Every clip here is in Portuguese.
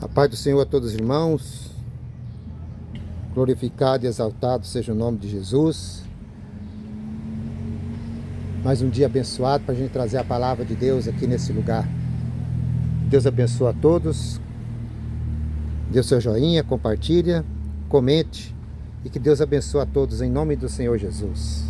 A paz do Senhor a todos os irmãos. Glorificado e exaltado seja o nome de Jesus. Mais um dia abençoado para a gente trazer a palavra de Deus aqui nesse lugar. Deus abençoe a todos. Dê o seu joinha, compartilha, comente. E que Deus abençoe a todos em nome do Senhor Jesus.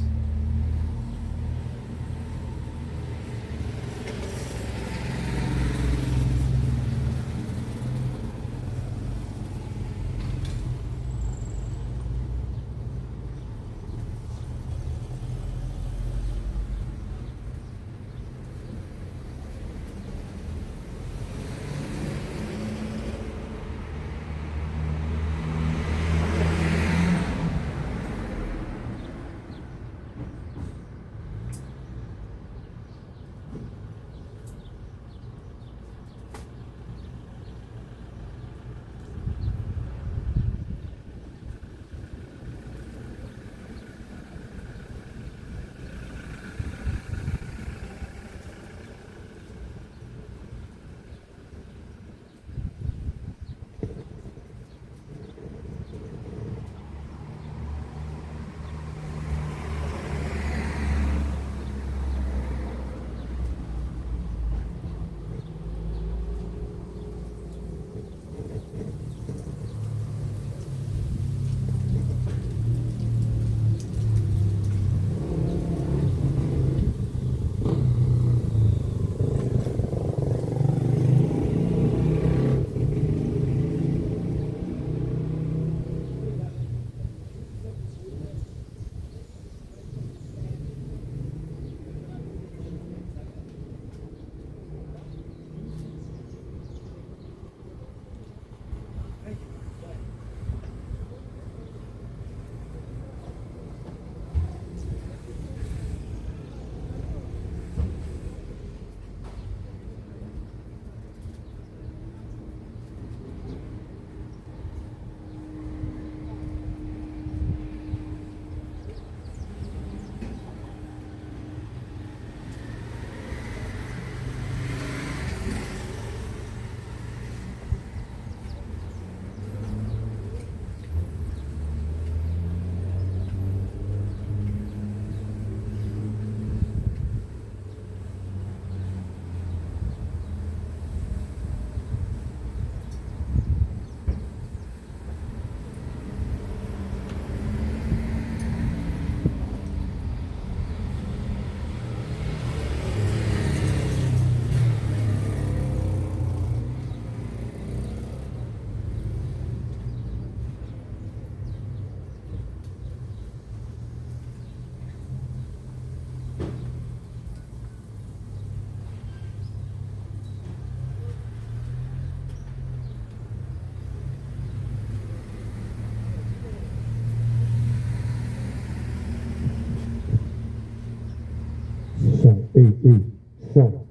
Som.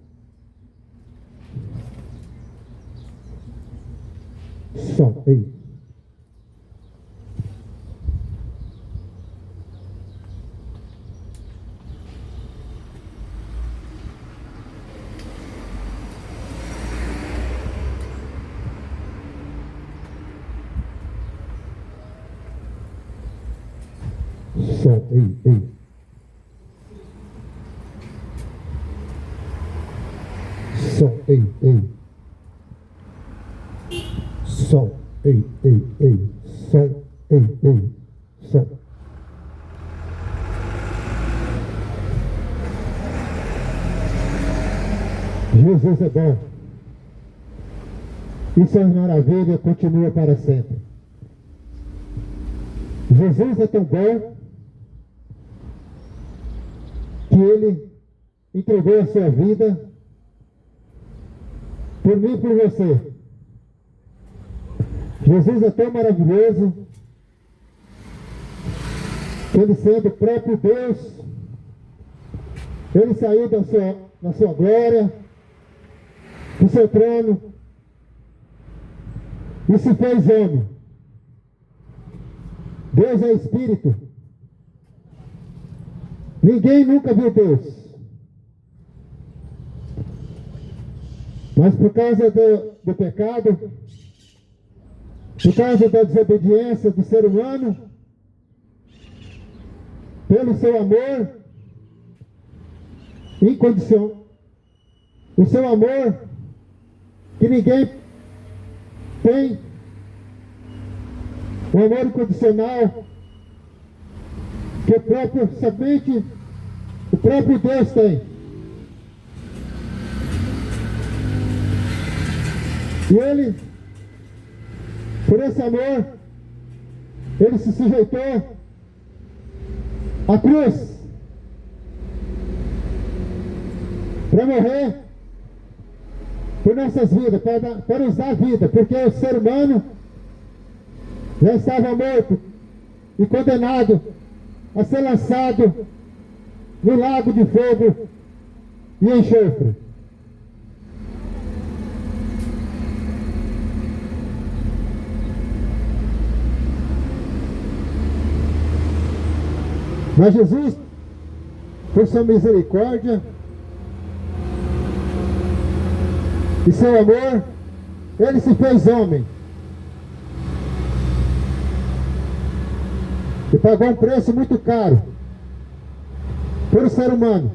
Som. Jesus é bom. E suas maravilhas continuam para sempre. Jesus é tão bom que Ele entregou a sua vida por mim e por você. Jesus é tão maravilhoso que Ele, sendo o próprio Deus, Ele saiu da sua glória, do seu trono, e se fez homem. Deus é Espírito. Ninguém nunca viu Deus. Mas por causa do pecado, por causa da desobediência do ser humano, pelo seu amor incondicional, o seu amor que ninguém tem, o amor incondicional que somente o próprio Deus tem. E ele, por esse amor, ele se sujeitou à cruz para morrer por nossas vidas, para nos dar vida, porque o ser humano já estava morto e condenado a ser lançado no lago de fogo e enxofre. Mas Jesus, por sua misericórdia e seu amor, ele se fez homem e pagou um preço muito caro por ser humano,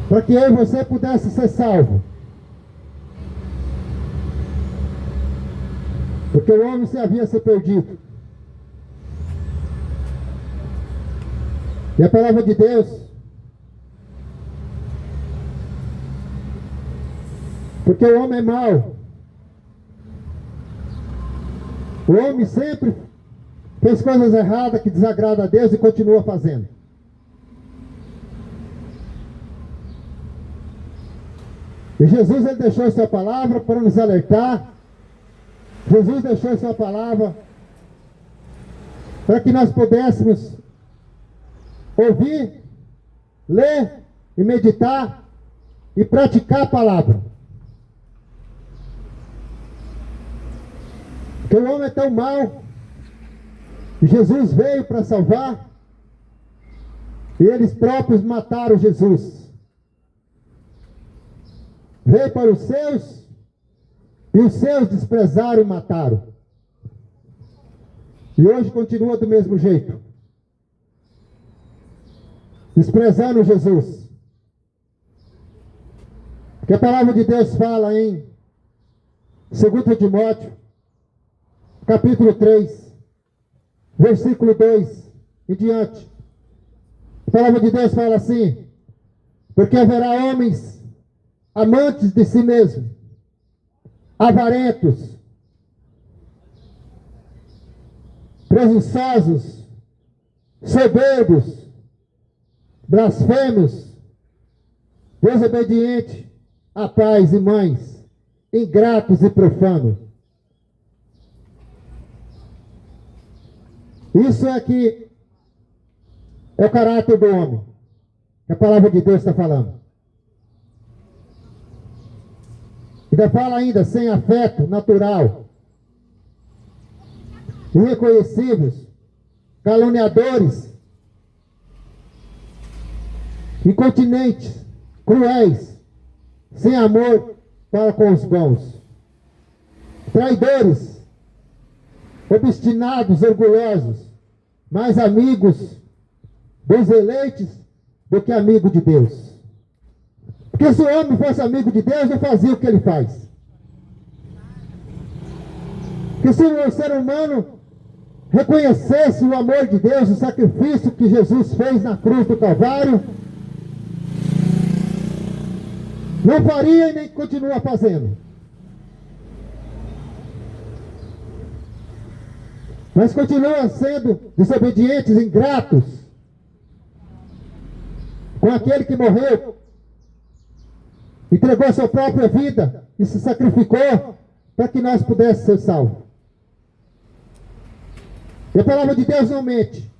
para que eu e você pudesse ser salvo. Porque o homem se havia se perdido. E a palavra de Deus, porque o homem é mau, o homem sempre fez coisas erradas que desagradam a Deus e continua fazendo. E Jesus, ele deixou sua palavra para nos alertar. Jesus deixou sua palavra para que nós pudéssemos ouvir, ler e meditar e praticar a palavra. Porque o homem é tão mau, e Jesus veio para salvar, e eles próprios mataram Jesus. Veio para os seus, e os seus desprezaram e mataram. E hoje continua do mesmo jeito, desprezando Jesus. Que a palavra de Deus fala em 2 Timóteo, capítulo 3, versículo 2 e diante. A palavra de Deus fala assim: porque haverá homens amantes de si mesmo, avarentos, presunçosos, soberbos, blasfemos, desobedientes a pais e mães, ingratos e profanos. Isso é que é o caráter do homem, que a palavra de Deus está falando. Ainda fala ainda, sem afeto natural, irreconhecíveis, caluniadores, incontinentes, cruéis, sem amor para com os bons, traidores, obstinados, orgulhosos, mais amigos dos eleitos do que amigo de Deus. Porque se o homem fosse amigo de Deus, não fazia o que ele faz. Porque se o ser humano reconhecesse o amor de Deus, o sacrifício que Jesus fez na cruz do Calvário, não faria e nem continua fazendo. Mas continuam sendo desobedientes, ingratos com aquele que morreu, entregou a sua própria vida e se sacrificou para que nós pudéssemos ser salvos. E a palavra de Deus não mente,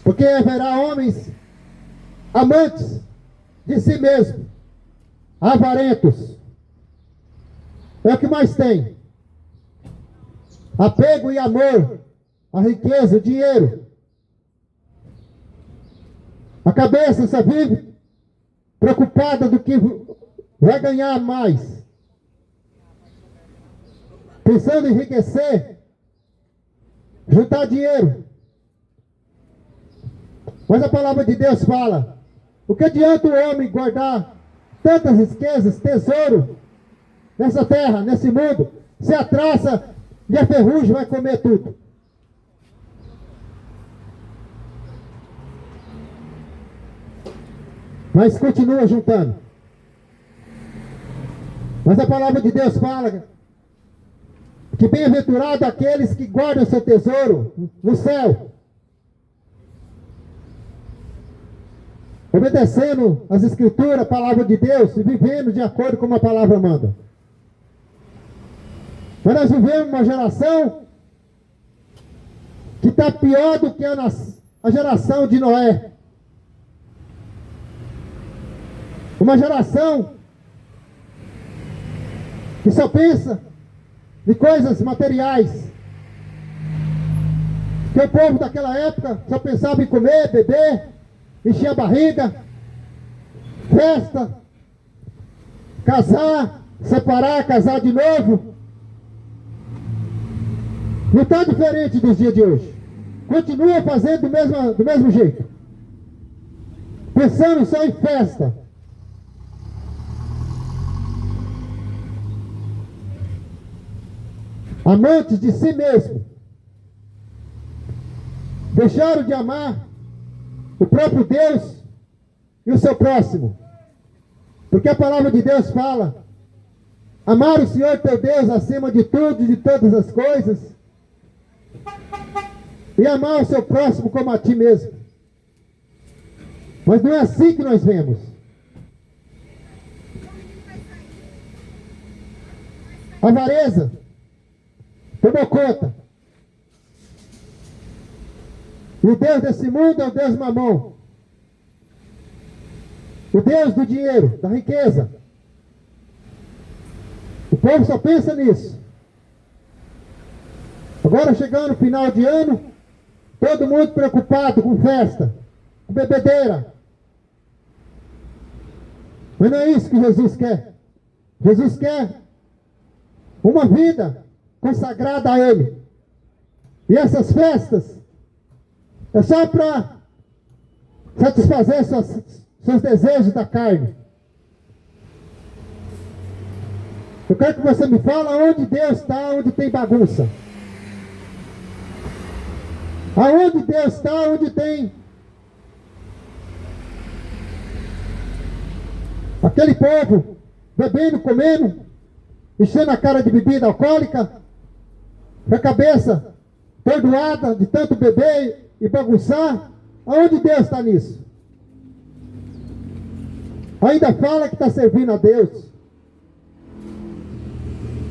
porque haverá homens amantes de si mesmo, avarentos, é o que mais tem, apego e amor à riqueza, o dinheiro. A cabeça só vive preocupada do que vai ganhar mais. pensando em enriquecer, juntar dinheiro. Mas a palavra de Deus fala: o que adianta o homem guardar tantas riquezas, tesouro, nessa terra, nesse mundo, se a traça e a ferrugem vai comer tudo? Mas continua juntando. Mas a palavra de Deus fala que bem-aventurado aqueles que guardam seu tesouro no céu, obedecendo as escrituras, a palavra de Deus, e vivendo de acordo com a palavra manda. Mas nós vivemos uma geração que está pior do que a geração de Noé. Uma geração que só pensa de coisas materiais. Que o povo daquela época só pensava em comer, beber, encher a barriga, festa, casar, separar, casar de novo. Não está diferente dos dias de hoje. Continua fazendo do mesmo jeito. Pensando só em festa. Amantes de si mesmo. Deixaram de amar o próprio Deus e o seu próximo. Porque a palavra de Deus fala: amar o Senhor teu Deus acima de tudo e de todas as coisas, e amar o seu próximo como a ti mesmo. Mas não é assim que nós vemos. A avareza tomou conta. E o Deus desse mundo é o Deus mamão. O Deus do dinheiro, da riqueza. O povo só pensa nisso. Agora chegando no final de ano, todo mundo preocupado com festa, com bebedeira. Mas não é isso que Jesus quer. Jesus quer uma vida consagrada a Ele. E essas festas é só para satisfazer seus desejos da carne. Eu quero que você me fale onde Deus está, onde tem bagunça. Aonde Deus está, onde tem aquele povo bebendo, comendo, enchendo a cara de bebida alcoólica, com a cabeça perdoada de tanto beber e bagunçar. Aonde Deus está nisso? Ainda fala que está servindo a Deus.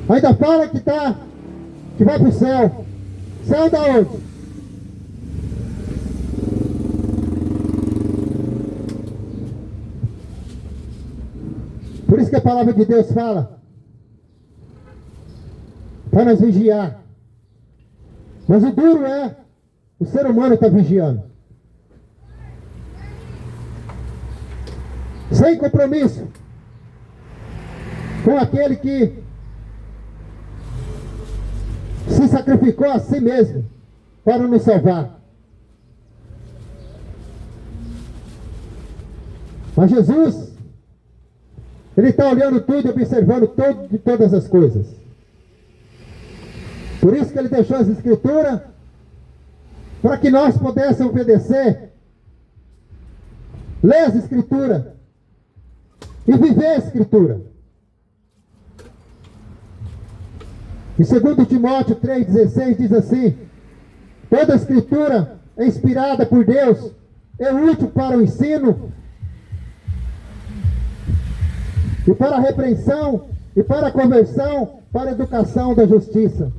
Ainda fala que vai para o céu. Céu da onde? Por isso que a palavra de Deus fala para nós vigiar. Mas o duro é o ser humano está vigiando. Sem compromisso com aquele que se sacrificou a si mesmo para nos salvar. Mas Jesus, Ele está olhando tudo e observando todas as coisas. Por isso que Ele deixou as Escrituras, para que nós pudéssemos obedecer, ler as Escrituras e viver a Escritura. Em 2 Timóteo 3,16 diz assim: toda a Escritura é inspirada por Deus, é útil para o ensino, e para a repreensão, e para a conversão, para a educação da justiça.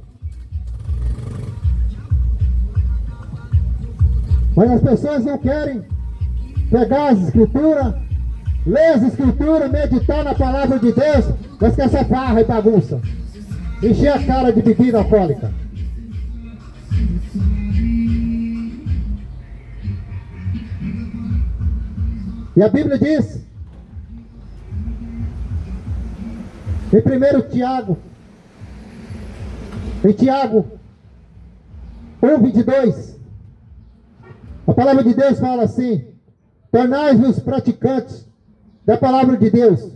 Mas as pessoas não querem pegar as Escrituras, ler as Escrituras, meditar na palavra de Deus, mas quer essa farra e bagunça, encher a cara de bebida alcoólica. E a Bíblia diz, em 1 Tiago, Em Tiago 1:22, a palavra de Deus fala assim: tornai-vos praticantes da palavra de Deus,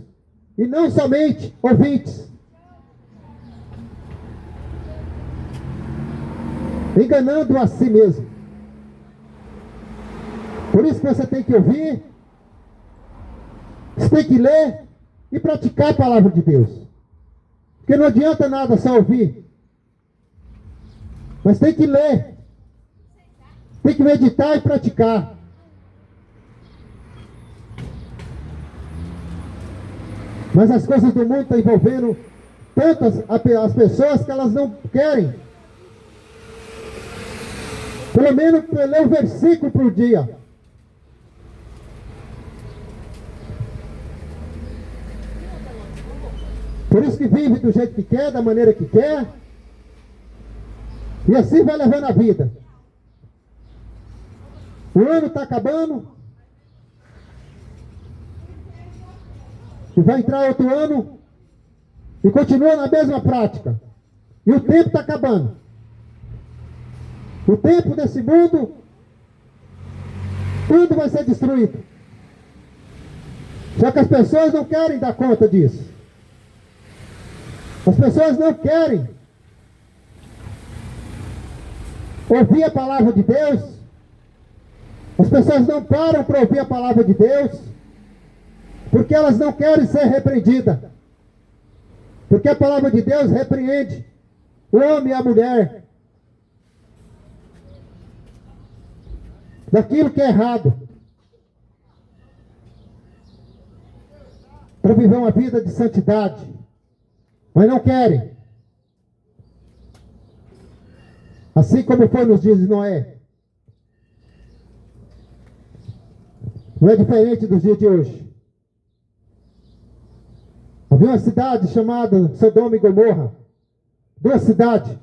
e não somente ouvintes, enganando a si mesmo. Por isso que você tem que ouvir, você tem que ler e praticar a palavra de Deus. Porque não adianta nada só ouvir, mas tem que ler, tem que meditar e praticar. Mas as coisas do mundo estão envolvendo tantas as pessoas que elas não querem. Pelo menos ler um versículo por dia. Por isso que vive do jeito que quer, da maneira que quer. E assim vai levando a vida. O ano está acabando. E vai entrar outro ano. E continua na mesma prática. E o tempo está acabando. O tempo desse mundo, tudo vai ser destruído. Só que as pessoas não querem dar conta disso. As pessoas não querem ouvir a palavra de Deus. As pessoas não param para ouvir a palavra de Deus, porque elas não querem ser repreendidas. Porque a palavra de Deus repreende o homem e a mulher daquilo que é errado, para viver uma vida de santidade, mas não querem. Assim como foi nos dias de Noé. Não é diferente dos dias de hoje. Havia uma cidade chamada Sodoma e Gomorra. Duas cidades.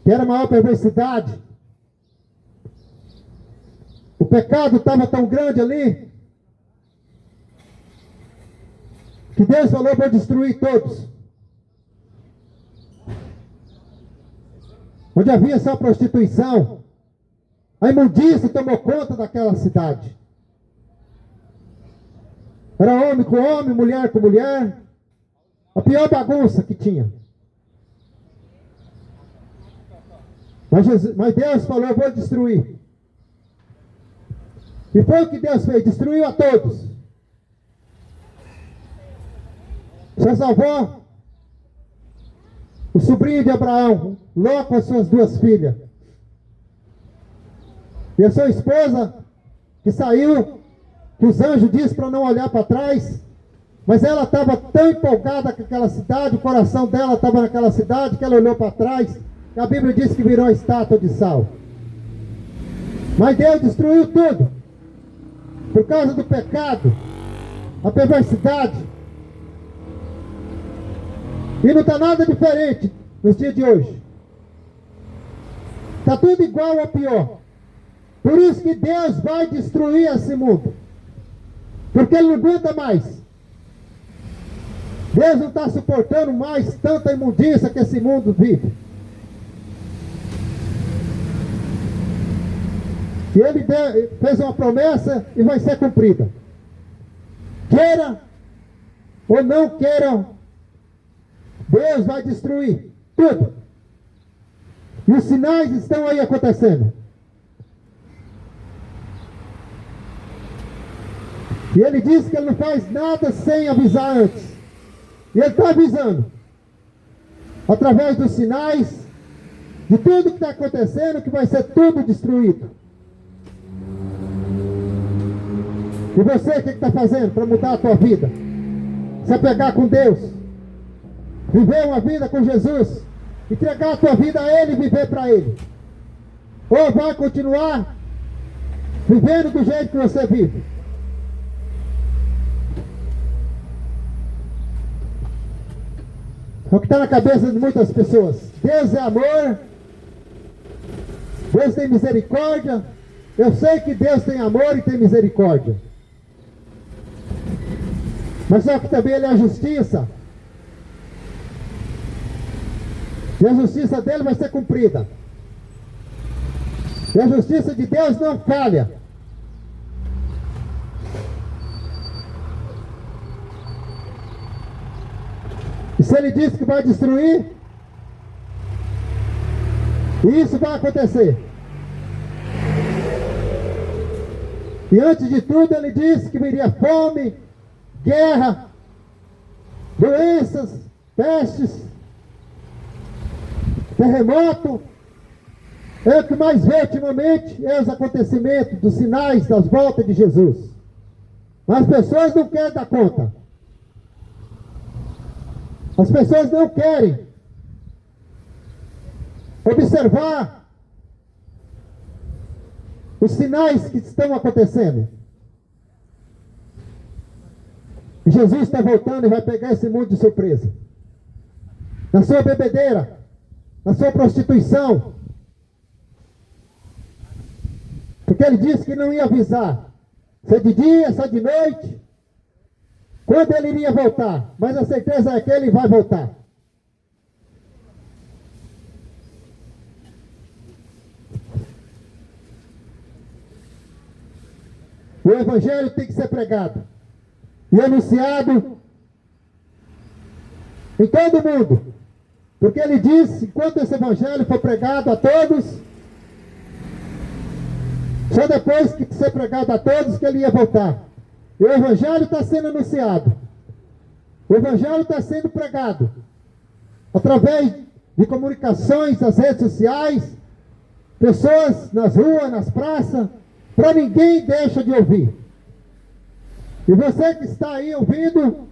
Que era a maior perversidade. O pecado estava tão grande ali, que Deus falou para destruir todos. Onde havia só prostituição, a imundícia tomou conta daquela cidade. Era homem com homem, mulher com mulher. A pior bagunça que tinha. Mas Deus falou: eu vou destruir. E foi o que Deus fez, destruiu a todos. Só salvou o sobrinho de Abraão, Ló, com as suas duas filhas. E a sua esposa, que saiu, que os anjos disseram para não olhar para trás, mas ela estava tão empolgada com aquela cidade, o coração dela estava naquela cidade, que ela olhou para trás, e a Bíblia diz que virou a estátua de sal. Mas Deus destruiu tudo. Por causa do pecado, a perversidade. E não está nada diferente nos dias de hoje. Está tudo igual ou pior. Por isso que Deus vai destruir esse mundo. Porque Ele não aguenta mais. Deus não está suportando mais tanta imundícia que esse mundo vive. E Ele fez uma promessa e vai ser cumprida. Queira ou não queira, Deus vai destruir tudo. E os sinais estão aí acontecendo. E Ele disse que Ele não faz nada sem avisar antes. E Ele está avisando. Através dos sinais, de tudo que está acontecendo, que vai ser tudo destruído. E você, o que está fazendo para mudar a tua vida? Se apegar com Deus, viver uma vida com Jesus, entregar a tua vida a Ele e viver para Ele. Ou vai continuar vivendo do jeito que você vive? É o que está na cabeça de muitas pessoas. Deus é amor, Deus tem misericórdia. Eu sei que Deus tem amor e tem misericórdia. Mas só que também Ele é a justiça. E a justiça dele vai ser cumprida. E a justiça de Deus não falha. E se ele disse que vai destruir, isso vai acontecer. E antes de tudo ele disse que viria fome, guerra, doenças, pestes, terremoto. É o que mais vê ultimamente, é os acontecimentos, dos sinais das voltas de Jesus. Mas as pessoas não querem dar conta. As pessoas não querem observar os sinais que estão acontecendo. E Jesus está voltando e vai pegar esse mundo de surpresa. Na sua bebedeira, na sua prostituição. Porque ele disse que não ia avisar, se é de dia, se é de noite, quando ele iria voltar. Mas a certeza é que ele vai voltar. O evangelho tem que ser pregado e anunciado em todo mundo. Porque ele disse, enquanto esse evangelho for pregado a todos, só depois que ser pregado a todos que ele ia voltar. E o evangelho está sendo anunciado. O evangelho está sendo pregado. Através de comunicações nas redes sociais, pessoas nas ruas, nas praças, para ninguém deixa de ouvir. E você que está aí ouvindo,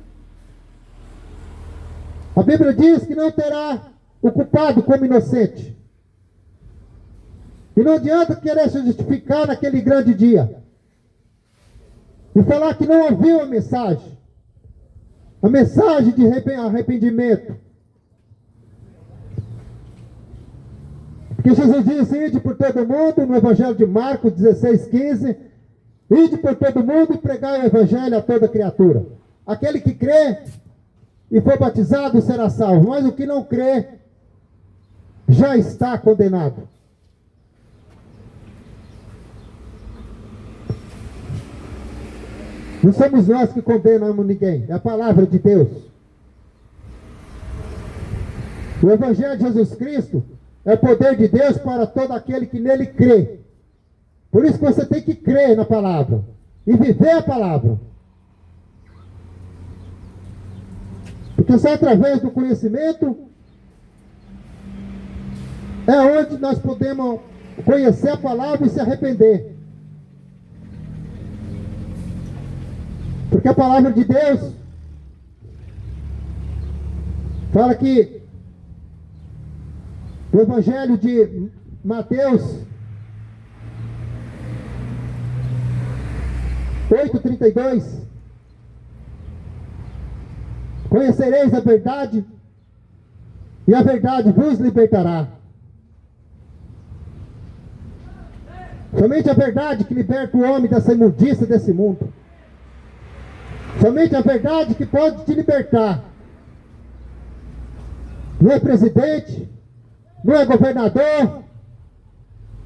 a Bíblia diz que não terá o culpado como inocente. E não adianta querer se justificar naquele grande dia. E falar que não ouviu a mensagem. A mensagem de arrependimento. Porque Jesus disse, ide por todo mundo, no Evangelho de Marcos 16:15, ide por todo mundo e pregai o Evangelho a toda criatura. Aquele que crê e for batizado será salvo, mas o que não crê já está condenado. Não somos nós que condenamos ninguém, é a palavra de Deus. O Evangelho de Jesus Cristo é o poder de Deus para todo aquele que nele crê. Por isso que você tem que crer na palavra e viver a palavra. Porque só através do conhecimento é onde nós podemos conhecer a palavra e se arrepender. Porque a palavra de Deus fala que o Evangelho de Mateus 8:32, conhecereis a verdade e a verdade vos libertará. Somente a verdade que liberta o homem dessa imundícia desse mundo. Somente a verdade que pode te libertar. Não é presidente, não é governador,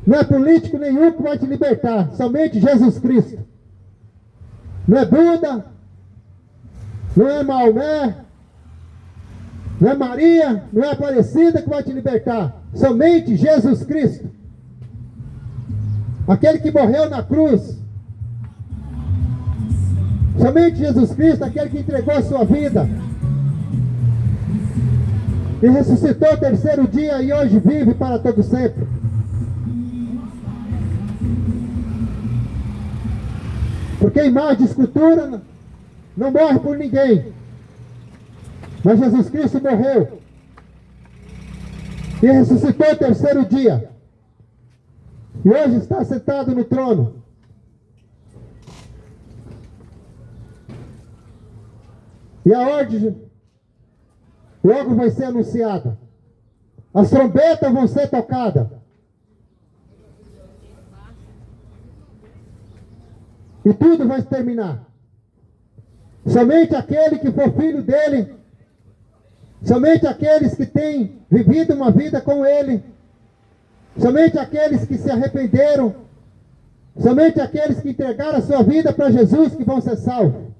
não é político nenhum que vai te libertar. Somente Jesus Cristo. Não é Buda, não é Maomé, não é Maria, não é Aparecida que vai te libertar. Somente Jesus Cristo. Aquele que morreu na cruz. Somente Jesus Cristo, aquele que entregou a sua vida e ressuscitou o terceiro dia e hoje vive para todo sempre. Porque imagem de escultura não morre por ninguém. Mas Jesus Cristo morreu e ressuscitou o terceiro dia. E hoje está sentado no trono. E a ordem logo vai ser anunciada. As trombetas vão ser tocadas. E tudo vai terminar. Somente aquele que for filho dele Somente aqueles que têm vivido uma vida com Ele, somente aqueles que se arrependeram, somente aqueles que entregaram a sua vida para Jesus que vão ser salvos.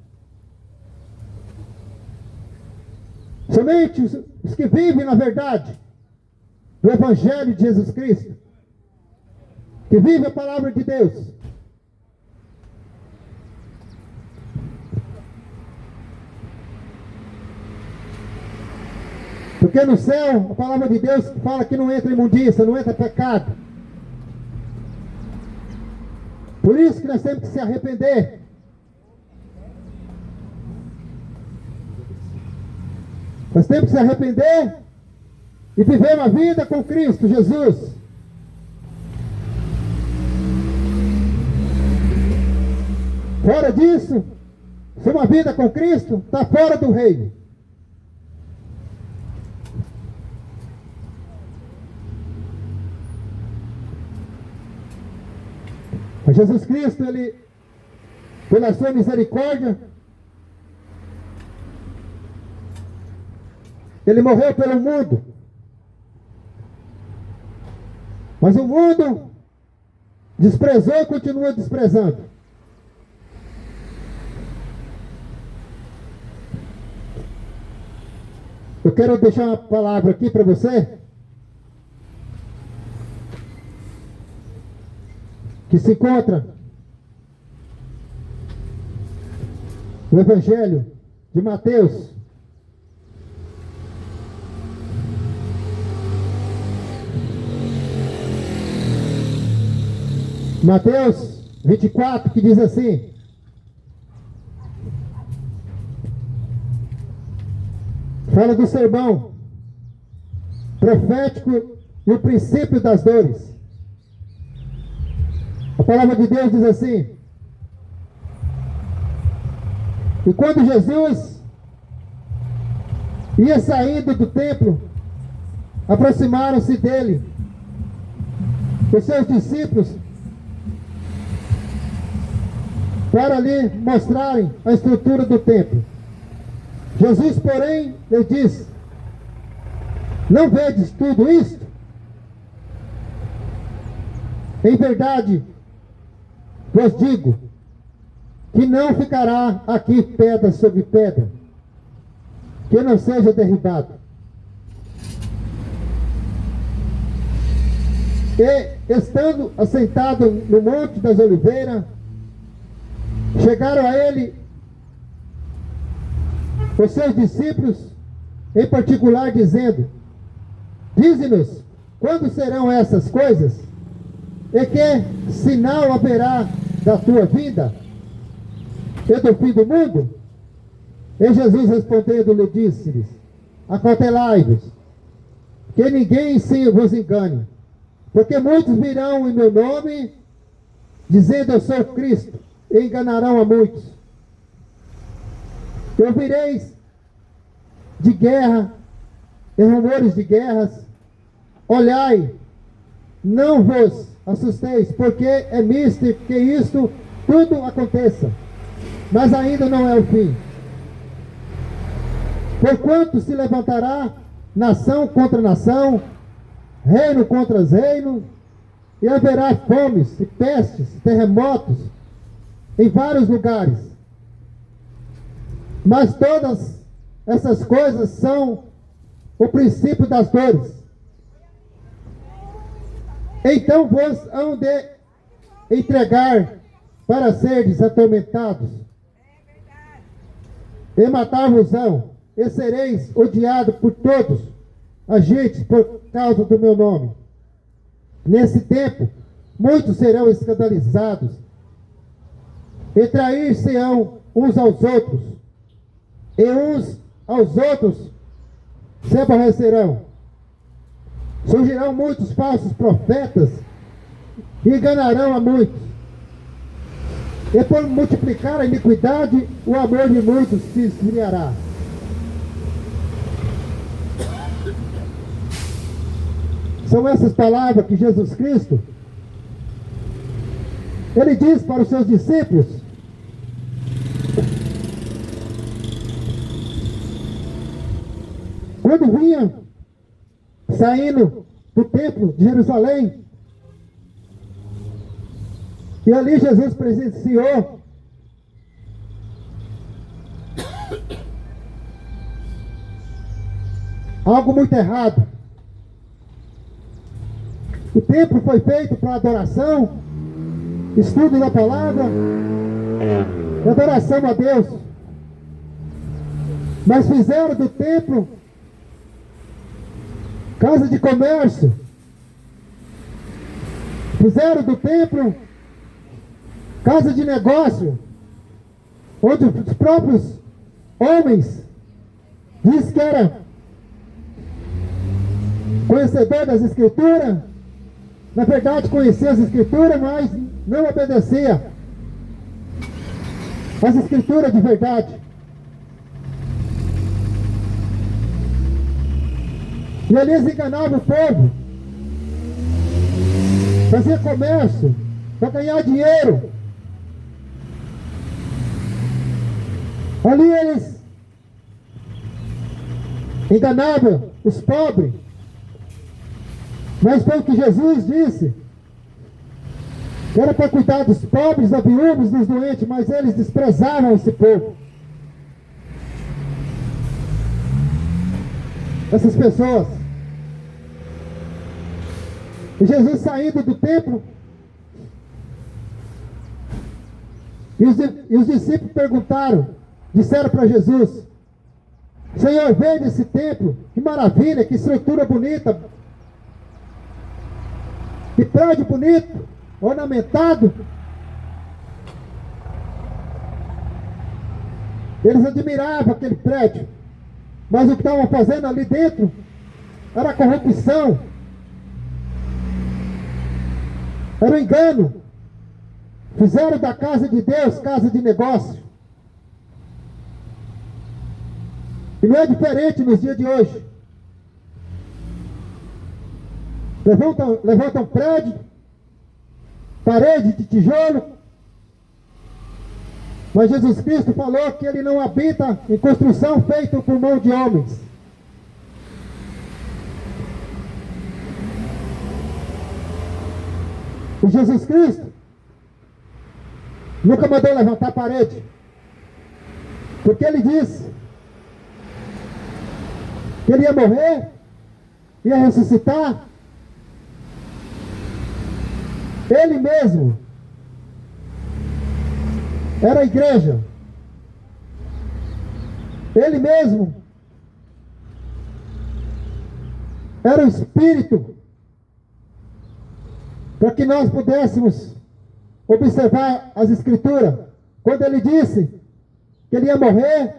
Somente os que vivem na verdade do Evangelho de Jesus Cristo, que vivem a palavra de Deus. Porque no céu, a palavra de Deus fala que não entra imundícia, não entra pecado. Por isso que nós temos que se arrepender. Nós temos que se arrepender e viver uma vida com Cristo Jesus. Fora disso, se uma vida com Cristo, está fora do reino. Mas Jesus Cristo, Ele, pela sua misericórdia, Ele morreu pelo mundo. Mas o mundo desprezou e continua desprezando. Eu quero deixar uma palavra aqui para você, que se encontra no Evangelho de Mateus, Mateus 24, que diz assim: fala do sermão profético e o princípio das dores. A palavra de Deus diz assim: e quando Jesus ia saindo do templo, aproximaram-se dele os seus discípulos para lhe mostrarem a estrutura do templo. Jesus, porém, lhe disse: não vedes tudo isto? Em verdade vos digo que não ficará aqui pedra sobre pedra que não seja derribado. E, estando assentado no Monte das Oliveiras, chegaram a ele os seus discípulos, em particular, dizendo: dize-nos, quando serão essas coisas? E que sinal haverá da tua vinda e do fim do mundo? E Jesus respondendo lhe disse-lhes: acautelai-vos, que ninguém se vos engane, porque muitos virão em meu nome, dizendo eu sou Cristo, e enganarão a muitos. Ouvireis de guerra e rumores de guerras. Olhai, não vos assusteis, porque é misto que isto tudo aconteça, mas ainda não é o fim. Porquanto se levantará nação contra nação, reino contra reino, e haverá fomes e pestes, terremotos em vários lugares. Mas todas essas coisas são o princípio das dores. Então vos hão de entregar para seres atormentados, e matar-vos-ão, e sereis odiados por todos a gente por causa do meu nome. Nesse tempo, muitos serão escandalizados, e trair-se-ão uns aos outros, e uns aos outros se aborrecerão. Surgirão muitos falsos profetas, e enganarão a muitos. E por multiplicar a iniquidade, o amor de muitos se esfriará. São essas palavras que Jesus Cristo, Ele diz para os seus discípulos: quando vinha saindo do templo de Jerusalém, e ali Jesus presenciou algo muito errado. O templo foi feito para adoração, estudo da palavra, e adoração a Deus. Mas fizeram do templo casa de comércio. Fizeram do templo casa de negócio, onde os próprios homens diz que era conhecedor das Escrituras, na verdade conhecia as Escrituras, mas não obedecia às Escrituras de verdade. E ali eles enganavam o povo, fazia comércio para ganhar dinheiro. Ali eles enganavam os pobres. Mas foi o que Jesus disse, que era para cuidar dos pobres, das viúvas, dos doentes, mas eles desprezavam esse povo. Essas pessoas. E Jesus saindo do templo, e os discípulos disseram para Jesus: Senhor, veja esse templo, que maravilha, que estrutura bonita, que prédio bonito, ornamentado. Eles admiravam aquele prédio, mas o que estavam fazendo ali dentro era corrupção, era um engano. Fizeram da casa de Deus casa de negócio. E não é diferente nos dias de hoje. Levantam prédio, parede de tijolo, mas Jesus Cristo falou que Ele não habita em construção feita por mão de homens. E Jesus Cristo nunca mandou levantar parede, porque Ele disse que Ele ia morrer, ia ressuscitar. Ele mesmo era a igreja. Ele mesmo era o Espírito, para que nós pudéssemos observar as Escrituras. Quando Ele disse que Ele ia morrer,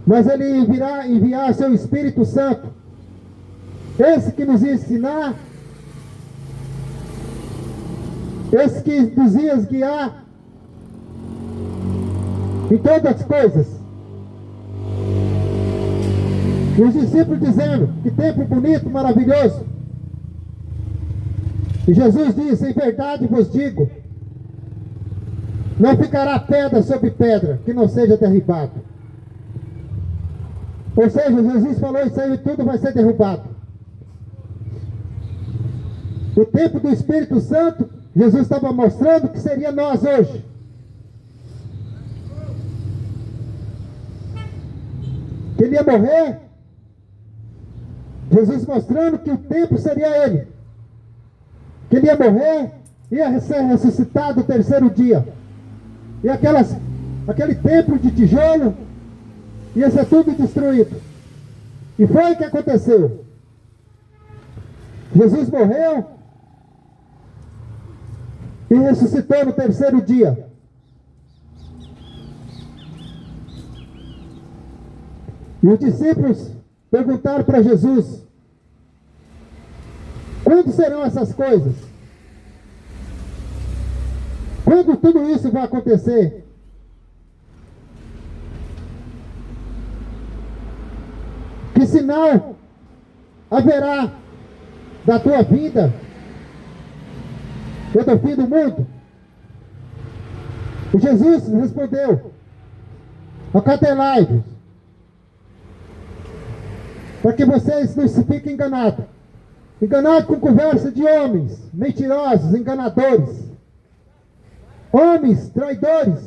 mas Ele irá enviar seu Espírito Santo, esse que nos ia ensinar, esse que nos ia guiar em todas as coisas. E os discípulos dizendo: que templo bonito, maravilhoso. E Jesus disse: em verdade vos digo, não ficará pedra sobre pedra que não seja derribado. Ou seja, Jesus falou: isso aí tudo vai ser derrubado. O templo do Espírito Santo, Jesus estava mostrando que seria nós hoje. Que Ele ia morrer, Jesus mostrando que o templo seria Ele. Que Ele ia morrer, ia ser ressuscitado no terceiro dia. E aquele templo de tijolo ia ser tudo destruído. E foi o que aconteceu. Jesus morreu e ressuscitou no terceiro dia. E os discípulos perguntaram para Jesus: quando serão essas coisas? Quando tudo isso vai acontecer? Que sinal haverá da tua vida e do fim do mundo? E Jesus respondeu: acautelai-vos para que vocês não se fiquem enganados. Enganados com conversa de homens, mentirosos, enganadores. Homens, traidores,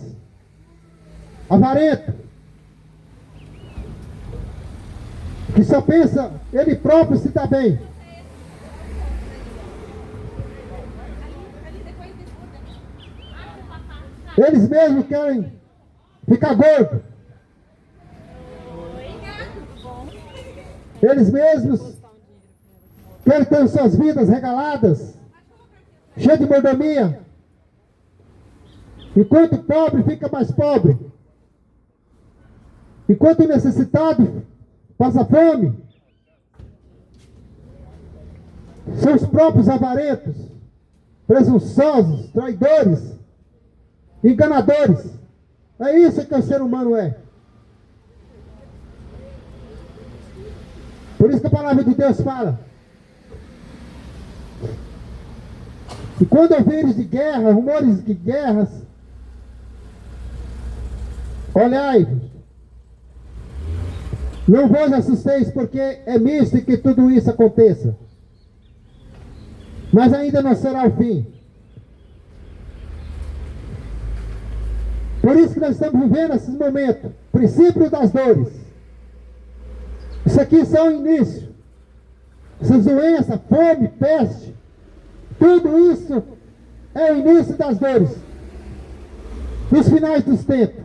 avarentos, que só pensa ele próprio se dá bem. Eles mesmos querem ficar gordos. Eles mesmos querem ter suas vidas regaladas, cheias de mordomia. Enquanto o pobre fica mais pobre. Enquanto o necessitado passa fome. São os próprios avarentos, presunçosos, traidores, enganadores. É isso que o ser humano é. Por isso que a palavra de Deus fala: e quando ouvires de guerra, rumores de guerras, olhai-vos, não vos assusteis, porque é misto que tudo isso aconteça. Mas ainda não será o fim. Por isso que nós estamos vivendo esses momentos, princípio das dores. Isso aqui só o início. Essas doenças, fome, peste, tudo isso é o início das dores, nos finais dos tempos.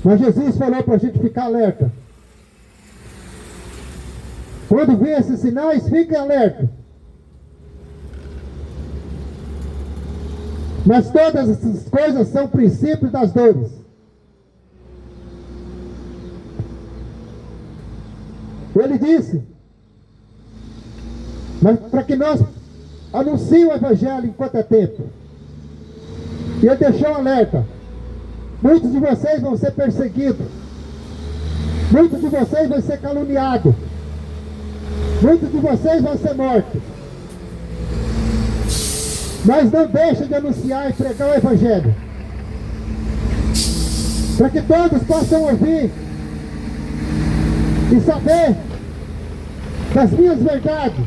Mas Jesus falou para a gente ficar alerta. Quando vê esses sinais, fique alerta. Mas todas essas coisas são princípios das dores. Ele disse, mas para que nós anunciemos o Evangelho enquanto é tempo. E ele deixou um alerta. Muitos de vocês vão ser perseguidos. Muitos de vocês vão ser caluniados. Muitos de vocês vão ser mortos. Mas não deixem de anunciar e pregar o Evangelho. Para que todos possam ouvir e saber das minhas verdades.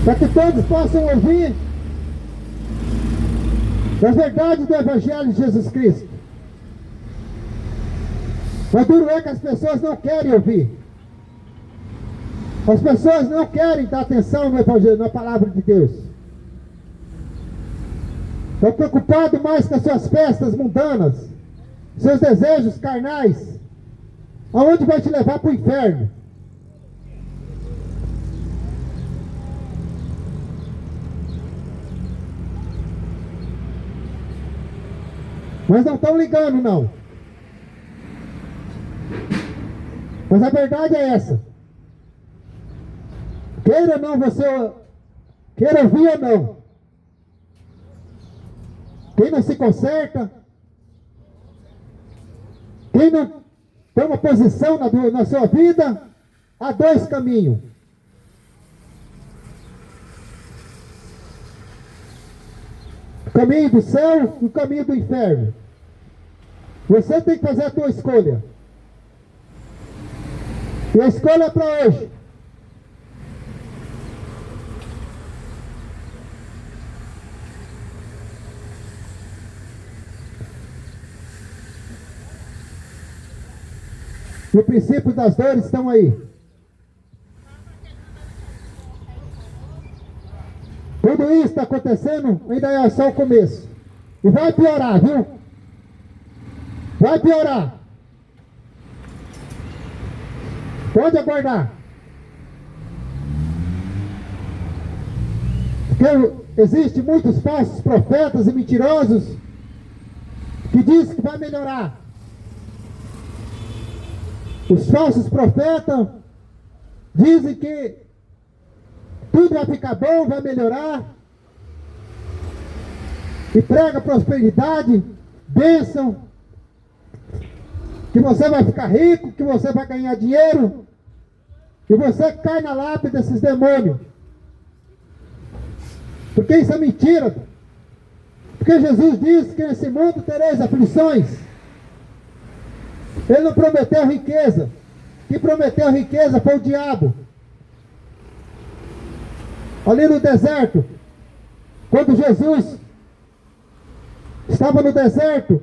Para que todos possam ouvir das verdades do Evangelho de Jesus Cristo. Mas duro é que as pessoas não querem ouvir. As pessoas não querem dar atenção no Evangelho, na palavra de Deus. Estão preocupados mais com as suas festas mundanas, seus desejos carnais, aonde vai te levar para o inferno. Mas não estão ligando, não. Mas a verdade é essa. Queira ou não você, queira ouvir ou não. Quem não se conserta, quem não toma posição na sua vida, há dois caminhos. O caminho do céu e o caminho do inferno. Você tem que fazer a tua escolha. E a escolha é para hoje. E o princípio das dores estão aí. Tudo isso está acontecendo, ainda é só o começo. E vai piorar, viu? Vai piorar. Pode aguardar. Porque existem muitos falsos profetas e mentirosos que dizem que vai melhorar. Os falsos profetas dizem que tudo vai ficar bom, vai melhorar. E prega prosperidade, bênção, que você vai ficar rico, que você vai ganhar dinheiro. E você cai na lápide desses demônios. Porque isso é mentira. Porque Jesus disse que nesse mundo tereis aflições. Ele não prometeu riqueza. Quem prometeu riqueza foi o diabo. Ali no deserto, quando Jesus estava no deserto,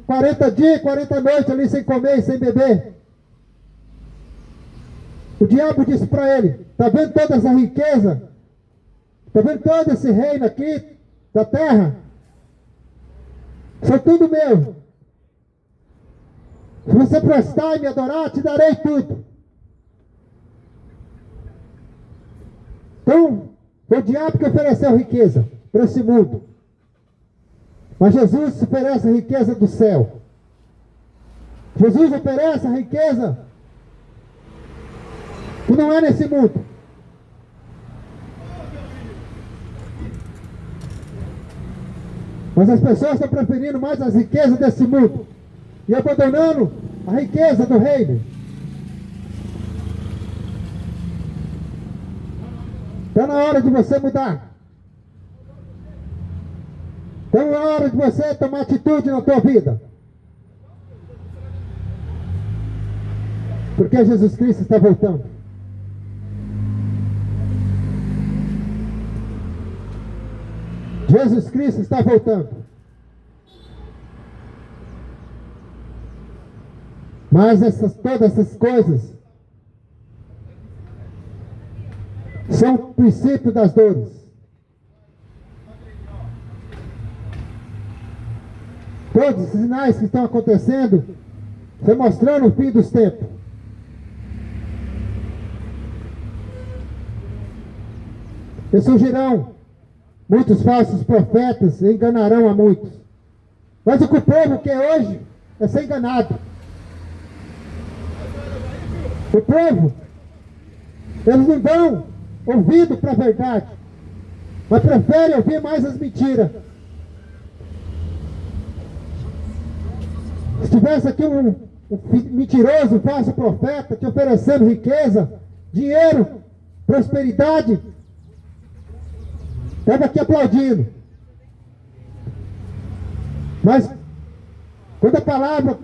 40 dias e 40 noites ali sem comer e sem beber, o diabo disse para ele: está vendo toda essa riqueza? Está vendo todo esse reino aqui da terra? São tudo meu. Se você prestar e me adorar, te darei tudo. Então, foi o diabo que ofereceu riqueza para esse mundo. Mas Jesus oferece a riqueza do céu. Jesus oferece a riqueza que não é nesse mundo. Mas as pessoas estão preferindo mais as riquezas desse mundo e abandonando a riqueza do reino. Está na hora de você mudar. Está na hora de você tomar atitude na tua vida. Porque Jesus Cristo está voltando. Jesus Cristo está voltando. Mas todas essas coisas são o princípio das dores. Todos os sinais que estão acontecendo estão mostrando o fim dos tempos. E surgirão muitos falsos profetas e enganarão a muitos. Mas o que o povo quer hoje é ser enganado. O povo, eles não dão ouvido para a verdade, mas preferem ouvir mais as mentiras. Se tivesse aqui um mentiroso, falso profeta te oferecendo riqueza, dinheiro, prosperidade, estava aqui aplaudindo. Mas quando a palavra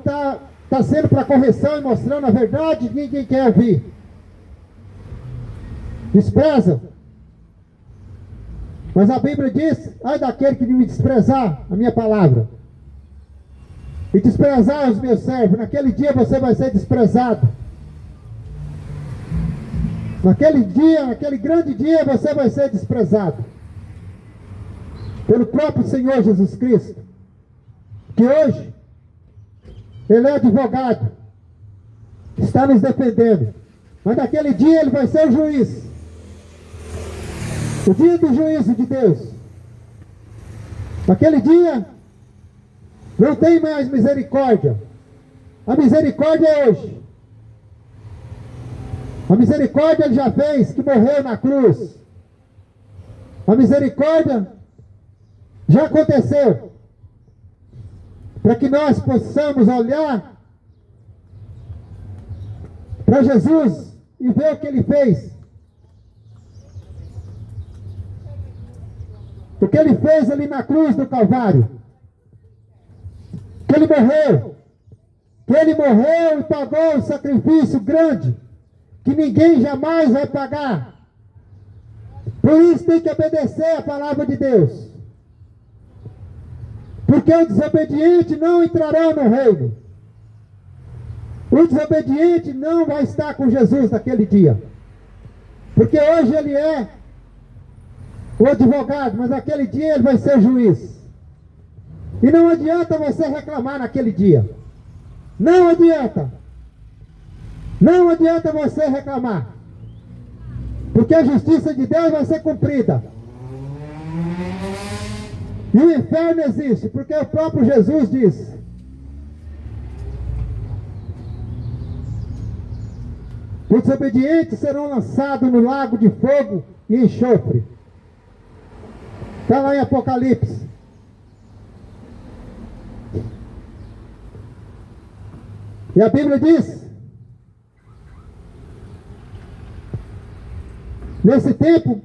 está sendo para correção e mostrando a verdade, ninguém quer ouvir. Desprezam. Mas a Bíblia diz: ai daquele que me desprezar a minha palavra e desprezar os meus servos, naquele dia você vai ser desprezado. Naquele dia, naquele grande dia, você vai ser desprezado pelo próprio Senhor Jesus Cristo, que hoje Ele é advogado, está nos defendendo, mas naquele dia Ele vai ser o juiz, o dia do juízo de Deus. Naquele dia não tem mais misericórdia. A misericórdia é hoje. A misericórdia Ele já fez, que morreu na cruz. A misericórdia já aconteceu, para que nós possamos olhar para Jesus e ver o que Ele fez. O que Ele fez ali na cruz do Calvário. Que Ele morreu. Que Ele morreu e pagou um sacrifício grande, que ninguém jamais vai pagar. Por isso tem que obedecer a palavra de Deus. Porque o desobediente não entrará no reino. O desobediente não vai estar com Jesus naquele dia. Porque hoje ele é o advogado, mas naquele dia ele vai ser juiz. E não adianta você reclamar naquele dia. Não adianta. Não adianta você reclamar. Porque a justiça de Deus vai ser cumprida. E o inferno existe, porque o próprio Jesus disse: os desobedientes serão lançados no lago de fogo e enxofre. Está lá em Apocalipse. E a Bíblia diz: nesse tempo,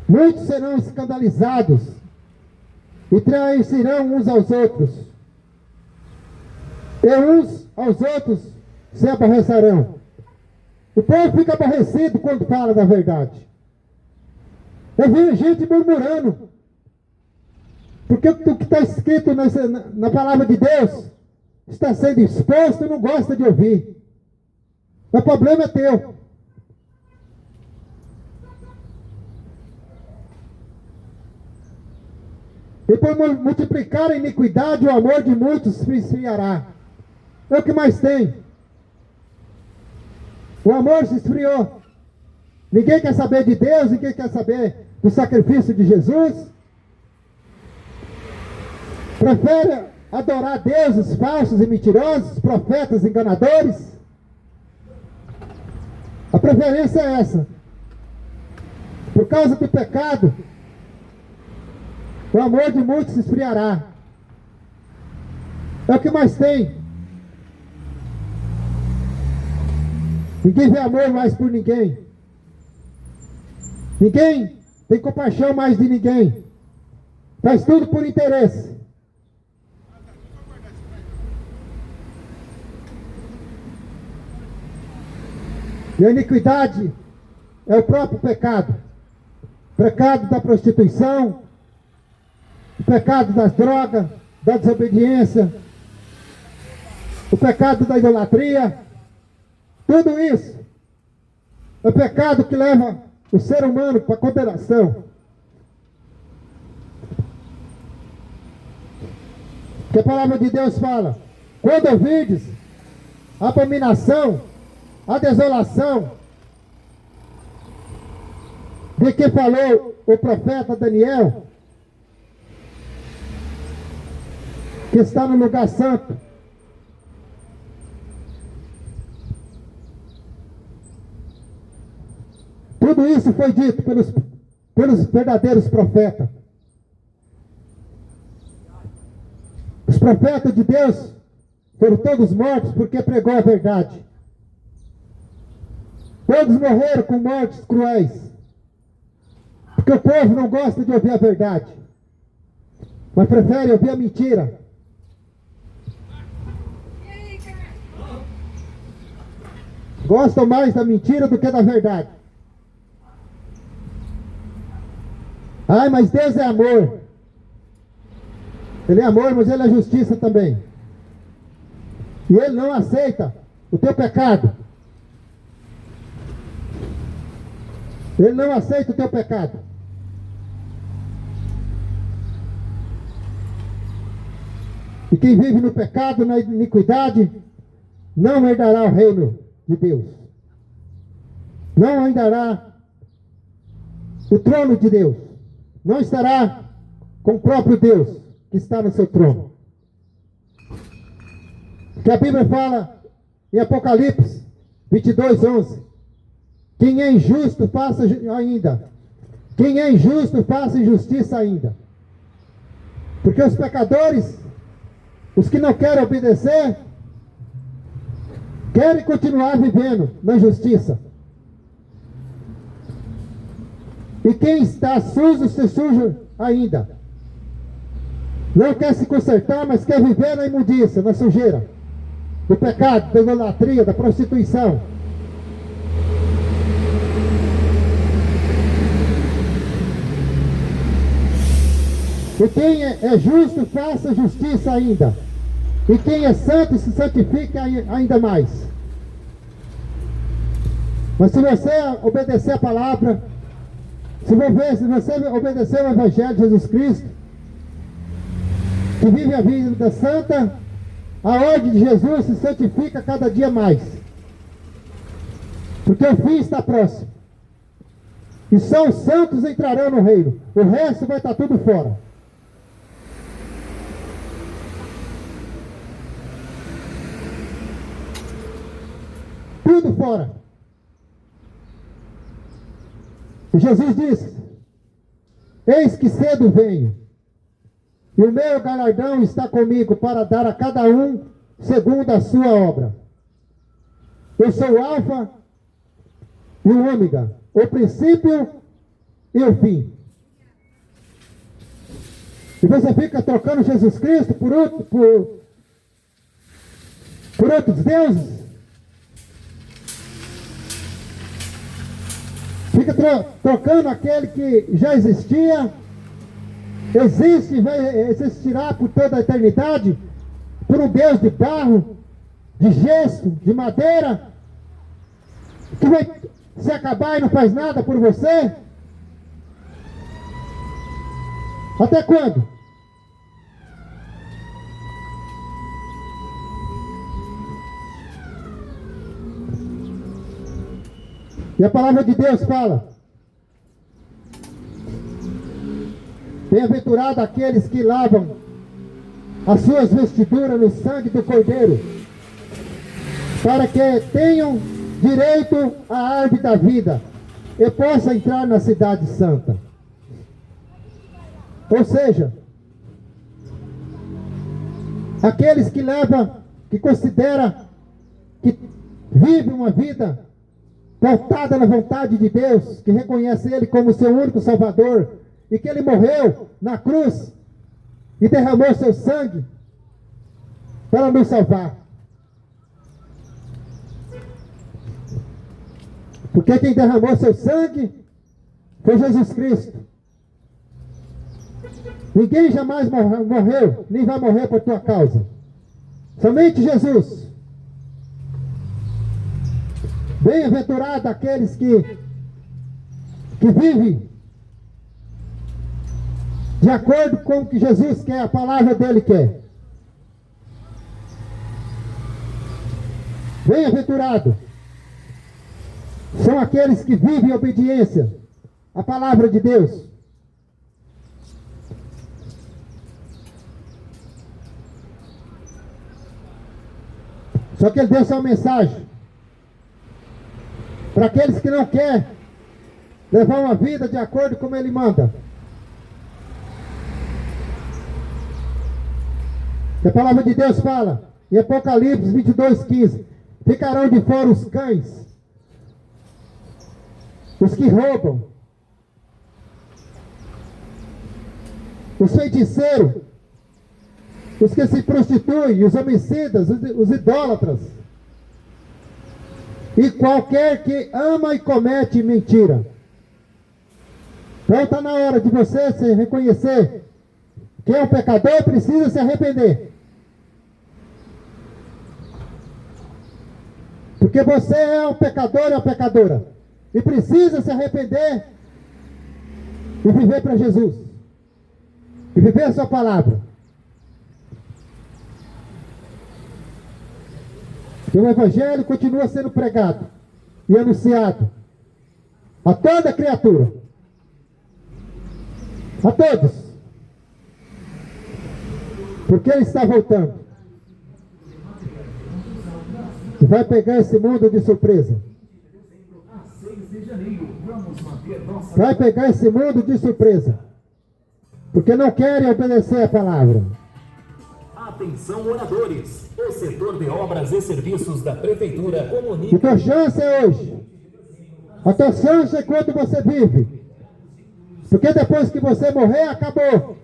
muitos serão escandalizados e trairão uns aos outros, e uns aos outros se aborrecerão. O povo fica aborrecido quando fala da verdade. Eu vi gente murmurando, porque o que está escrito na palavra de Deus está sendo exposto e não gosta de ouvir. O problema é teu. E por multiplicar a iniquidade, o amor de muitos se esfriará. É o que mais tem. O amor se esfriou. Ninguém quer saber de Deus, ninguém quer saber do sacrifício de Jesus. Prefere adorar deuses falsos e mentirosos, profetas enganadores. A preferência é essa. Por causa do pecado, o amor de muitos se esfriará. É o que mais tem. Ninguém vê amor mais por ninguém. Ninguém tem compaixão mais de ninguém. Faz tudo por interesse. E a iniquidade é o próprio pecado. O pecado da prostituição, o pecado das drogas, da desobediência, o pecado da idolatria. Tudo isso é pecado que leva o ser humano para a condenação. Que a palavra de Deus fala: quando ouvirdes a abominação, a desolação, de que falou o profeta Daniel, que está no lugar santo, tudo isso foi dito pelos verdadeiros profetas. Os profetas de Deus foram todos mortos porque pregou a verdade. Todos morreram com mortes cruéis, porque o povo não gosta de ouvir a verdade, mas prefere ouvir a mentira. Gostam mais da mentira do que da verdade. Ai, mas Deus é amor. Ele é amor, mas Ele é justiça também. E Ele não aceita o teu pecado. Ele não aceita o teu pecado. E quem vive no pecado, na iniquidade, não herdará o reino de Deus. Não herdará o trono de Deus. Não estará com o próprio Deus que está no seu trono. Que a Bíblia fala em Apocalipse 22:11. Quem é injusto, faça ainda. Quem é injusto, faça injustiça ainda. Porque os pecadores, os que não querem obedecer, querem continuar vivendo na injustiça. E quem está sujo, se suja ainda. Não quer se consertar, mas quer viver na imundícia, na sujeira, do pecado, da idolatria, da prostituição. E quem é justo, faça justiça ainda. E quem é santo, se santifique ainda mais. Mas se você obedecer a palavra, se você obedecer ao Evangelho de Jesus Cristo, que vive a vida santa, a ordem de Jesus se santifica cada dia mais. Porque o fim está próximo. E só os santos entrarão no reino. O resto vai estar tudo fora. Tudo fora. E Jesus disse: eis que cedo venho, e o meu galardão está comigo para dar a cada um segundo a sua obra. Eu sou o Alfa e o Ômega, o princípio e o fim. E você fica trocando Jesus Cristo por por outros deuses. Fica trocando aquele que já existia, existe e vai existirá por toda a eternidade, por um Deus de barro, de gesso, de madeira, que vai se acabar e não faz nada por você? Até quando? E a palavra de Deus fala: bem-aventurado aqueles que lavam as suas vestiduras no sangue do Cordeiro, para que tenham direito à árvore da vida e possam entrar na cidade santa. Ou seja, aqueles que levam, que considera que vive uma vida voltada na vontade de Deus, que reconhece Ele como seu único Salvador, e que Ele morreu na cruz e derramou seu sangue para nos salvar. Porque quem derramou seu sangue foi Jesus Cristo. Ninguém jamais morreu, nem vai morrer por tua causa. Somente Jesus. Bem-aventurado aqueles que vivem de acordo com o que Jesus quer, a palavra dele quer. Bem-aventurado são aqueles que vivem em obediência à palavra de Deus. Só que ele deu só uma mensagem para aqueles que não querem levar uma vida de acordo com como ele manda. A palavra de Deus fala em Apocalipse 22:15: ficarão de fora os cães, os que roubam, os feiticeiros, os que se prostituem, os homicidas, os idólatras, e qualquer que ama e comete mentira. Então está na hora de você se reconhecer que é um pecador, precisa se arrepender. Porque você é um pecador e uma pecadora, e precisa se arrepender e viver para Jesus, e viver a sua palavra. E o Evangelho continua sendo pregado e anunciado a toda criatura, a todos, porque Ele está voltando e vai pegar esse mundo de surpresa. Vai pegar esse mundo de surpresa, porque não querem obedecer a palavra. Atenção, moradores! O setor de obras e serviços da Prefeitura comunica... E tua chance é hoje. A tua chance é quando você vive. Porque depois que você morrer, acabou.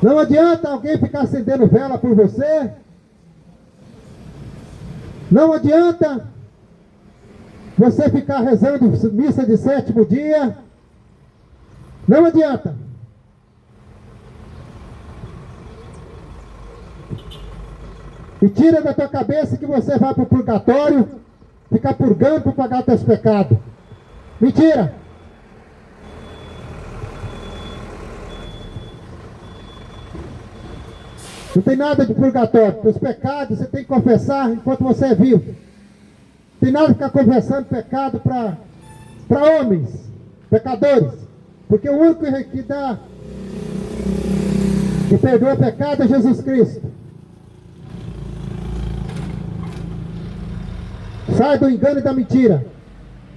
Não adianta alguém ficar acendendo vela por você. Não adianta você ficar rezando missa de 7º dia. Não adianta. E tira da tua cabeça que você vai para o purgatório, ficar purgando para pagar teus pecados. Mentira! Não tem nada de purgatório. Teus pecados você tem que confessar enquanto você é vivo. Não tem nada de ficar confessando pecado para homens, pecadores. Porque o único que dá, que perdoa pecado é Jesus Cristo. Sai do engano e da mentira,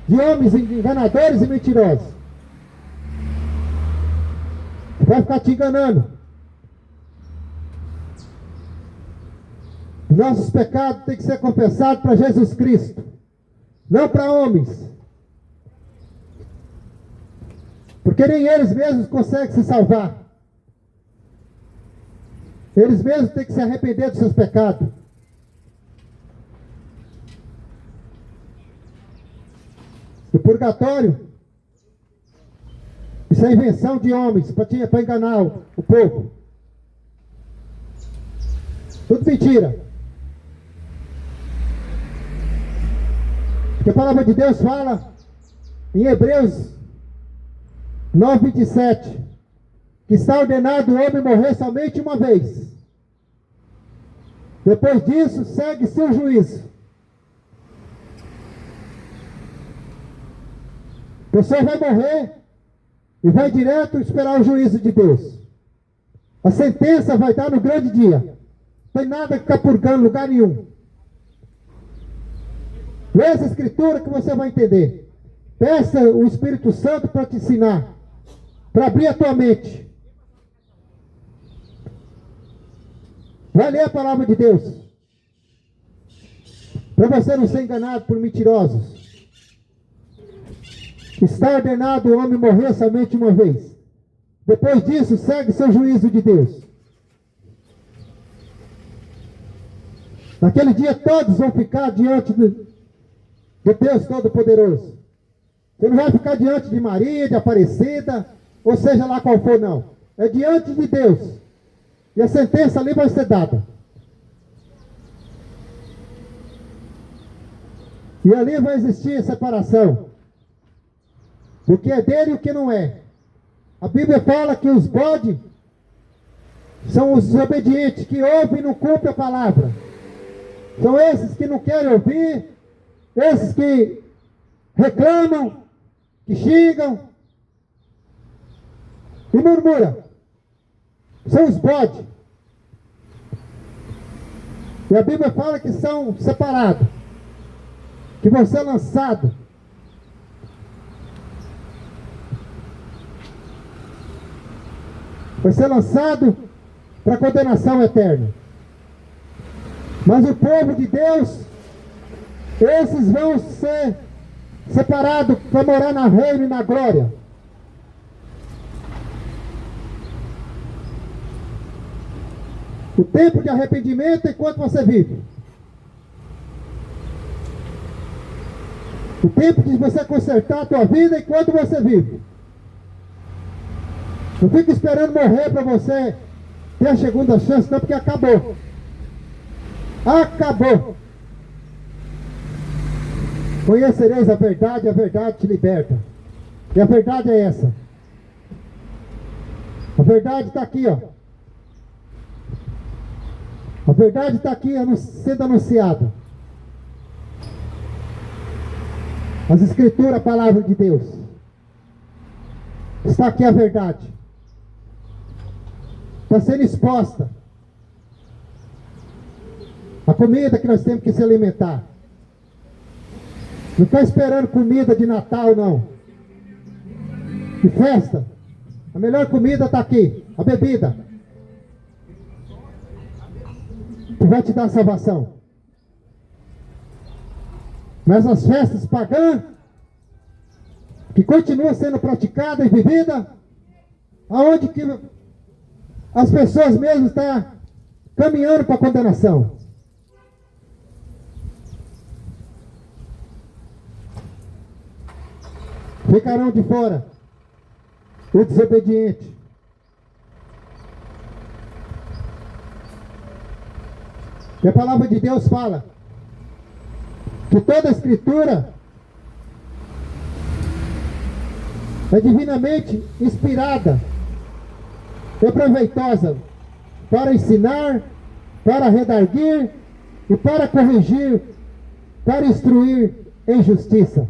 de homens enganadores e mentirosos. Vai ficar te enganando. Nossos pecados têm que ser confessados para Jesus Cristo, não para homens. Porque nem eles mesmos conseguem se salvar. Eles mesmos têm que se arrepender dos seus pecados purgatório, isso é invenção de homens para enganar o povo. Tudo mentira. Porque a palavra de Deus fala em Hebreus 9:27 que está ordenado o homem morrer somente uma vez. Depois disso, segue-se o juízo. Você vai morrer e vai direto esperar o juízo de Deus. A sentença vai dar no grande dia. Não tem nada que ficar purgando em lugar nenhum. Lê essa escritura que você vai entender. Peça o Espírito Santo para te ensinar, para abrir a tua mente. Vai ler a palavra de Deus, para você não ser enganado por mentirosos. Está ordenado o homem morrer somente uma vez. Depois disso, segue seu juízo de Deus. Naquele dia todos vão ficar diante do Deus Todo-Poderoso. Você não vai ficar diante de Maria, de Aparecida, ou seja lá qual for, não. É diante de Deus. E a sentença ali vai ser dada. E ali vai existir separação do que é dele e o que não é. A Bíblia fala que os bodes são os desobedientes, que ouvem e não cumprem a palavra. São esses que não querem ouvir, esses que reclamam, que xingam e murmuram. São os bodes. E a Bíblia fala que são separados, que vão ser lançados. Vai ser lançado para condenação eterna. Mas o povo de Deus, esses vão ser separados para morar na reino e na glória. O tempo de arrependimento é enquanto você vive. O tempo de você consertar a tua vida é enquanto você vive. Não fica esperando morrer para você ter a segunda chance, não, porque acabou. Acabou. Conhecereis a verdade te liberta. E a verdade é essa. A verdade está aqui, ó. A verdade está aqui sendo anunciada. As Escrituras, a palavra de Deus. Está aqui a verdade. Está sendo exposta. A comida que nós temos que se alimentar. Não está esperando comida de Natal, não. De festa. A melhor comida está aqui. A bebida. Que vai te dar salvação. Mas as festas pagãs, que continuam sendo praticadas e vividas, aonde que as pessoas mesmo estão caminhando para a condenação. Ficarão de fora o desobediente. E a palavra de Deus fala que toda a Escritura é divinamente inspirada e proveitosa para ensinar, para redarguir e para corrigir, para instruir em justiça.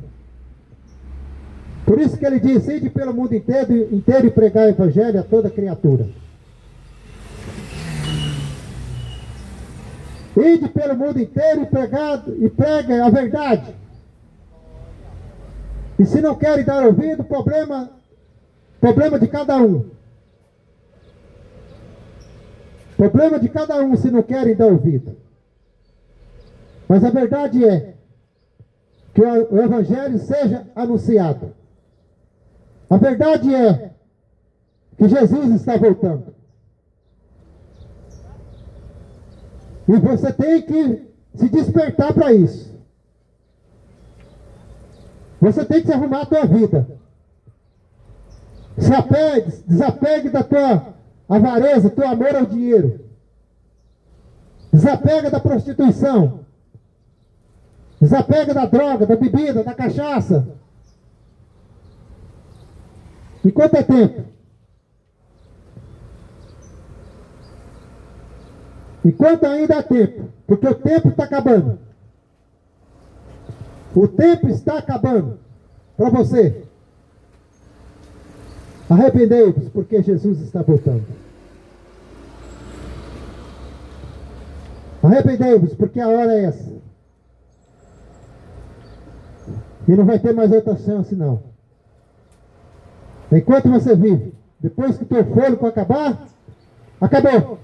Por isso que ele diz: ide pelo mundo inteiro e pregar o evangelho a toda criatura. Ide pelo mundo inteiro e prega a verdade. E se não querem dar ouvido, problema de cada um. Problema de cada um se não querem dar ouvido. Mas a verdade é que o evangelho seja anunciado. A verdade é que Jesus está voltando. E você tem que se despertar para isso. Você tem que se arrumar a tua vida. Desapegue da tua avareza, teu amor ao dinheiro. Desapega da prostituição. Desapega da droga, da bebida, da cachaça. Enquanto é tempo. Enquanto ainda há tempo. Porque o tempo está acabando. O tempo está acabando. Para você. Arrependei-vos, porque Jesus está voltando. Arrependei-vos, porque a hora é essa. E não vai ter mais outra chance, não. Enquanto você vive, depois que o teu fôlego acabar, acabou.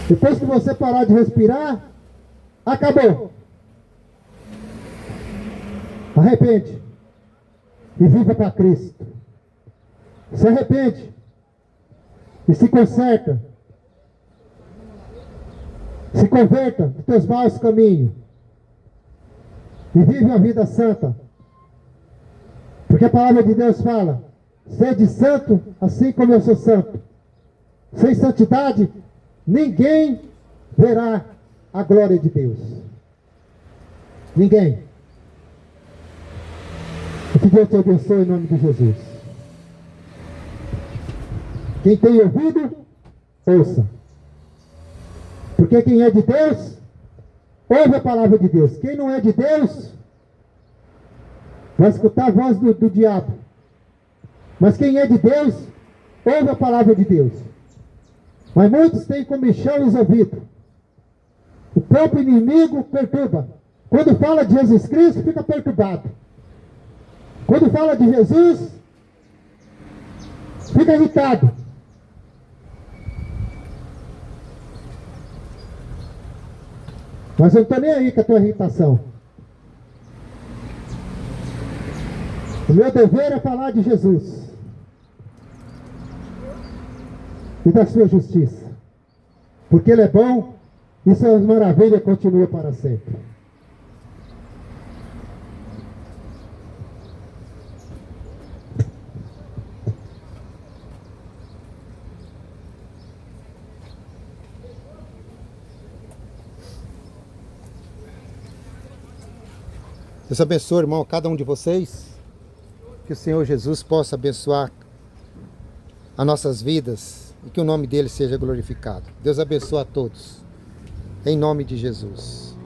Depois que você parar de respirar, acabou. Arrepende. E viva para Cristo. Se arrepende. E se conserta. Se converta dos teus maus caminhos. E vive uma vida santa. Porque a palavra de Deus fala: sede santo, assim como eu sou santo. Sem santidade, ninguém verá a glória de Deus. Ninguém. Que Deus te abençoe em nome de Jesus. Quem tem ouvido, ouça. Porque quem é de Deus, ouve a palavra de Deus. Quem não é de Deus, vai escutar a voz do diabo. Mas quem é de Deus, ouve a palavra de Deus. Mas muitos têm comichão os ouvidos. O próprio inimigo perturba. Quando fala de Jesus Cristo, fica perturbado. Quando fala de Jesus, fica irritado. Mas eu não estou nem aí com a tua irritação. O meu dever é falar de Jesus e da sua justiça, porque Ele é bom e suas maravilhas continuam para sempre. Deus abençoe, irmão, cada um de vocês. Que o Senhor Jesus possa abençoar as nossas vidas e que o nome dele seja glorificado. Deus abençoe a todos. Em nome de Jesus.